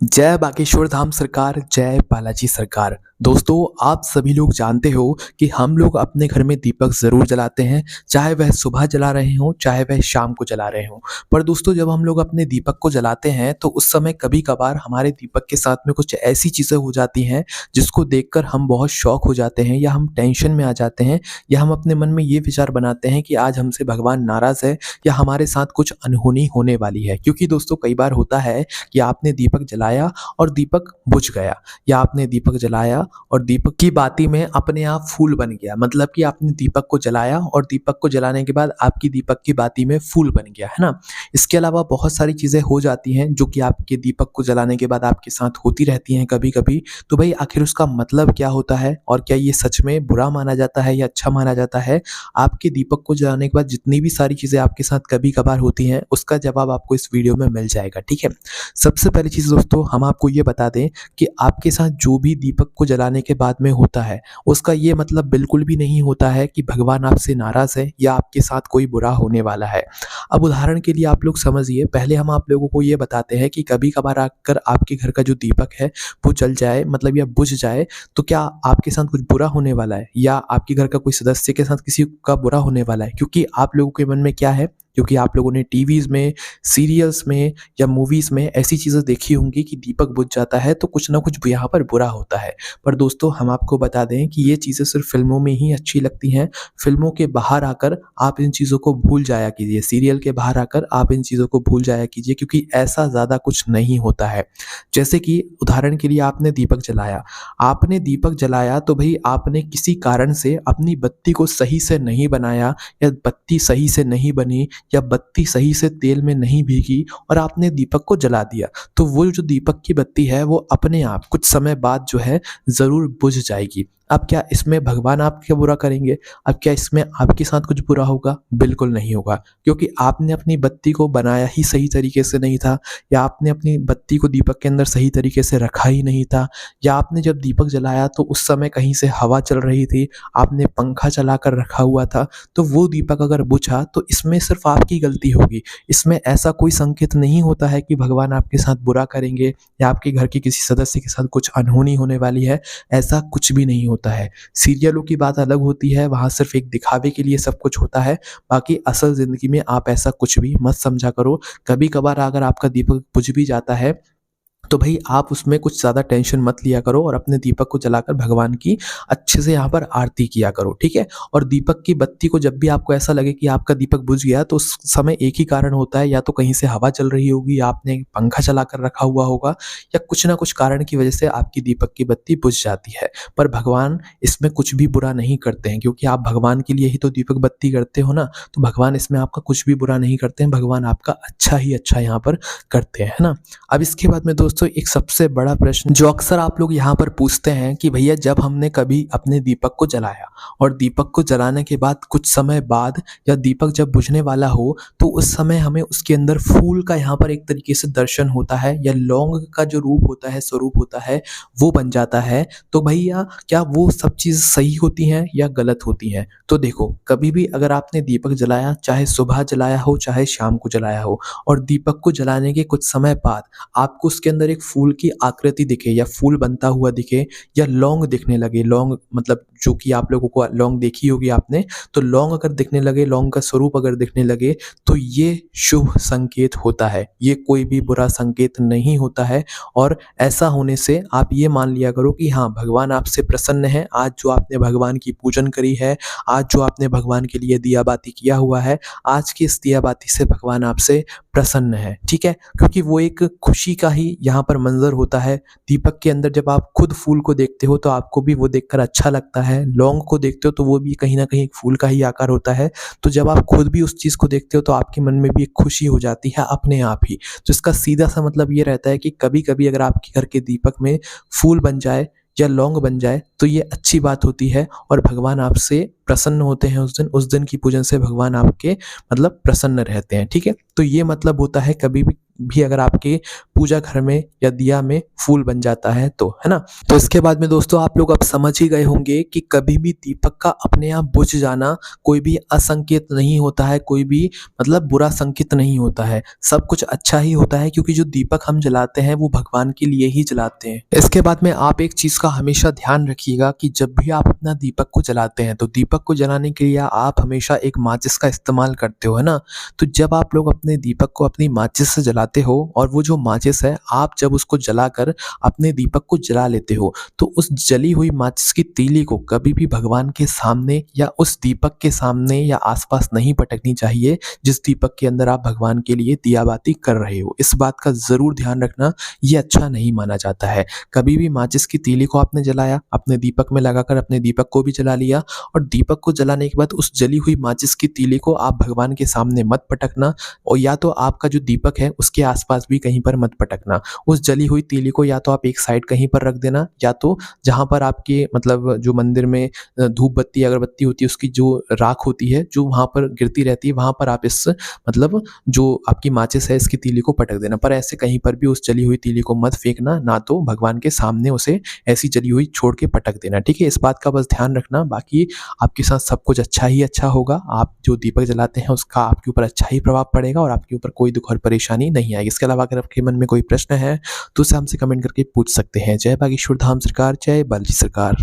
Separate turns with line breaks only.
जय बागेश्वर धाम सरकार, जय बालाजी सरकार। दोस्तों, आप सभी लोग जानते हो कि हम लोग अपने घर में दीपक ज़रूर जलाते हैं, चाहे वह सुबह जला रहे हों, चाहे वह शाम को जला रहे हों। पर दोस्तों, जब हम लोग अपने दीपक को जलाते हैं, तो उस समय कभी-कभार हमारे दीपक के साथ में कुछ ऐसी चीज़ें हो जाती हैं, जिसको देखकर हम बहुत शॉक हो जाते हैं या हम टेंशन में आ जाते हैं या हम अपने मन में ये विचार बनाते हैं कि आज हमसे भगवान नाराज़ है या हमारे साथ कुछ अनहोनी होने वाली है। क्योंकि दोस्तों, कई बार होता है कि आपने दीपक जलाया और दीपक बुझ गया, या आपने दीपक जलाया और दीपक की बाती में अपने आप फूल बन गया। मतलब कि आपने दीपक को जलाया और दीपक को जलाने के बाद आपकी दीपक की बाती में फूल बन गया, है ना? इसके अलावा बहुत सारी चीज़ें हो जाती हैं जो कि आपके दीपक को जलाने के बाद आपके साथ होती रहती हैं कभी-कभी। तो भई आखिर उसका मतलब क्या होता है और क्या ये सच में बुरा माना जाता है या अच्छा माना जाता है? आपके दीपक को जलाने के बाद जितनी भी सारी चीज़ें आपके साथ कभी-कभार होती हैं, उसका जवाब आपको इस वीडियो में मिल जाएगा, ठीक है? सबसे पहली चीज़ दोस्तों, हम आपको ये बता दें कि आपके साथ जो भी दीपक को जलाने के बाद में होता है, उसका ये मतलब बिल्कुल भी नहीं होता है कि भगवान आपसे नाराज़ है या आपके साथ कोई बुरा होने वाला है। अब उदाहरण के लिए आप लोग समझिए, पहले हम आप लोगों को ये बताते हैं कि कभी-कभार अगर आपके घर का जो दीपक है, वो जल जाए, मतलब या बुझ जाए, तो क्या आपके साथ कुछ बुरा होने वाला है या आपके घर का कोई सदस्य के साथ किसी का बुरा होने वाला है? क्योंकि आप लोगों के मन में क्या है, क्योंकि आप लोगों ने टीवीज़ में, सीरियल्स में या मूवीज़ में ऐसी चीज़ें देखी होंगी कि दीपक बुझ जाता है तो कुछ ना कुछ यहाँ पर बुरा होता है। पर दोस्तों, हम आपको बता दें कि ये चीज़ें सिर्फ़ फ़िल्मों में ही अच्छी लगती हैं। फ़िल्मों के बाहर आकर आप इन चीज़ों को भूल जाया कीजिए। सीरियल के बाहर आकर आप इन चीज़ों को भूल जाया कीजिए, क्योंकि ऐसा ज़्यादा कुछ नहीं होता है। जैसे कि उदाहरण के लिए आपने दीपक जलाया। आपने दीपक जलाया तो भई आपने किसी कारण से अपनी बत्ती को सही से नहीं बनाया या बत्ती सही से नहीं बनी या बत्ती सही से तेल में नहीं भीगी और आपने दीपक को जला दिया, तो वो जो दीपक की बत्ती है वो अपने आप कुछ समय बाद जो है ज़रूर बुझ जाएगी। अब क्या इसमें भगवान आपका बुरा करेंगे? अब क्या इसमें आपके साथ कुछ बुरा होगा? बिल्कुल नहीं होगा, क्योंकि आपने अपनी बत्ती को बनाया ही सही तरीके से नहीं था, या आपने अपनी बत्ती को दीपक के अंदर सही तरीके से रखा ही नहीं था, या आपने जब दीपक जलाया तो उस समय कहीं से हवा चल रही थी, आपने पंखा चलाकर रखा हुआ था, तो वो दीपक अगर बुझा तो इसमें सिर्फ़ आपकी गलती होगी। इसमें ऐसा कोई संकेत नहीं होता है कि भगवान आपके साथ बुरा करेंगे या आपके घर के किसी सदस्य के साथ कुछ अनहोनी होने वाली है, ऐसा कुछ भी नहीं होता है। सीरियलों की बात अलग होती है, वहाँ सिर्फ़ एक दिखावे के लिए सब कुछ होता है, बाकी असल ज़िंदगी में आप ऐसा कुछ भी मत समझा करो। कभी-कभार अगर आपका दीपक बुझ भी जाता है, तो भई आप उसमें कुछ ज़्यादा टेंशन मत लिया करो और अपने दीपक को जलाकर भगवान की अच्छे से यहाँ पर आरती किया करो, ठीक है? और दीपक की बत्ती को जब भी आपको ऐसा लगे कि आपका दीपक बुझ गया, तो उस समय एक ही कारण होता है, या तो कहीं से हवा चल रही होगी, या आपने पंखा चलाकर रखा हुआ होगा, या कुछ ना कुछ कारण की वजह से आपकी दीपक की बत्ती बुझ जाती है। पर भगवान इसमें कुछ भी बुरा नहीं करते हैं, क्योंकि आप भगवान के लिए ही तो दीपक बत्ती करते हो ना, तो भगवान इसमें आपका कुछ भी बुरा नहीं करते हैं, भगवान आपका अच्छा ही अच्छा यहाँ पर करते हैं, है ना? अब इसके बाद में दोस्तों, एक सबसे बड़ा प्रश्न जो अक्सर आप लोग यहाँ पर पूछते हैं कि भैया, जब हमने कभी अपने दीपक को जलाया और दीपक को जलाने के बाद कुछ समय बाद या दीपक जब बुझने वाला हो, तो उस समय हमें उसके अंदर फूल का यहाँ पर एक तरीके से दर्शन होता है, या लौंग का जो रूप होता है, स्वरूप होता है, वो बन जाता है। तो भैया, क्या वो सब चीज़ सही होती हैं या गलत होती हैं? तो देखो, कभी भी अगर आपने दीपक जलाया, चाहे सुबह जलाया हो चाहे शाम को जलाया हो, और दीपक को जलाने के कुछ समय बाद आपको उसके अंदर एक फूल की आकृति दिखे या फूल बनता हुआ दिखे, या लौंग दिखने लगे, लौंग मतलब जो कि आप लोगों को लौंग देखी होगी आपने, तो लौंग अगर दिखने लगे, लौंग का स्वरूप अगर दिखने लगे, तो ये शुभ संकेत होता है, ये कोई भी बुरा संकेत नहीं होता है। और ऐसा होने से आप ये मान लिया करो कि हाँ, भगवान आपसे प्रसन्न है। आज जो आपने भगवान की पूजन करी है, आज जो आपने भगवान के लिए दिया बाती किया हुआ है, आज की इस दिया बाती से भगवान आपसे प्रसन्न है, ठीक है? क्योंकि वो एक खुशी का ही यहाँ पर मंज़र होता है। दीपक के अंदर जब आप खुद फूल को देखते हो, तो आपको भी वो देखकर अच्छा लगता है। लौंग को देखते हो तो वो भी कहीं न कहीं एक फूल का ही आकार होता है। तो जब आप खुद भी उस चीज़ को देखते हो, तो आपके मन में भी एक खुशी हो जाती है अपने आप ही। तो इसका सीधा-सा मतलब ये रहता है कि कभी-कभी अगर आपके घर के दीपक में फूल बन जाए या लौंग बन जाए, तो ये अच्छी बात होती है और भगवान आपसे प्रसन्न होते हैं उस दिन की पूजन से भगवान आपके मतलब प्रसन्न रहते हैं, ठीक है? तो ये मतलब होता है, कभी भी भी अगर आपके पूजा घर में या दिया में फूल बन जाता है तो, है ना? तो इसके बाद में दोस्तों आप लोग अब समझ ही गए होंगे कि कभी भी दीपक का अपने आप बुझ जाना कोई भी असंकेत नहीं होता है, कोई भी मतलब बुरा संकेत नहीं होता है। सब कुछ अच्छा ही होता है क्योंकि जो दीपक हम जलाते हैं वो भगवान के लिए ही जलाते हैं। इसके बाद में आप एक चीज़ का हमेशा ध्यान रखिएगा कि जब भी आप अपना दीपक को जलाते हैं तो दीपक को जलाने के लिए आप हमेशा एक माचिस का इस्तेमाल करते हो, है ना? तो जब आप लोग अपने दीपक को अपनी माचिस से जलाते हो और वो जो माचिस है आप जब उसको जलाकर अपने दीपक को जला लेते हो, तो उस जली हुई माचिस की तीली को कभी भी भगवान के सामने या उस दीपक के सामने या आस-पास नहीं पटकनी चाहिए, जिस दीपक के अंदर आप भगवान के लिए दिया-बाती कर रहे हो। इस बात का ज़रूर ध्यान रखना, ये अच्छा नहीं माना जाता है। कभी भी माचिस की तीली को आपने जलाया, अपने दीपक में लगाकर अपने दीपक को भी जला लिया और दीपक को जलाने के बाद उस जली हुई माचिस की तीली को आप भगवान के सामने मत पटकना और या तो आपका जो दीपक है उसके आस-पास भी कहीं पर मत पटकना। उस जली हुई तीली को या तो आप एक साइड कहीं पर रख देना या तो जहाँ पर आपके मतलब जो मंदिर में धूप बत्ती, अगरबत्ती होती है उसकी जो राख होती है, जो वहाँ पर गिरती रहती है, वहाँ पर आप इस मतलब जो आपकी माचिस है इसकी तीली को पटक देना। पर ऐसे कहीं पर भी उस जली हुई तीली को मत फेंकना, ना तो भगवान के सामने उसे ऐसी जली हुई छोड़ के पटक देना, ठीक है? इस बात का बस ध्यान रखना, बाकी आपके साथ सब कुछ अच्छा ही अच्छा होगा। आप जो दीपक जलाते हैं उसका आपके ऊपर अच्छा ही प्रभाव पड़ेगा और आपके ऊपर कोई दुःख और परेशानी नहीं आएगी। इसके अलावा अगर आपके मन में कोई प्रश्न है तो उसे हमसे कमेंट करके पूछ सकते हैं। जय बागेश्वर धाम सरकार, जय बालाजी सरकार।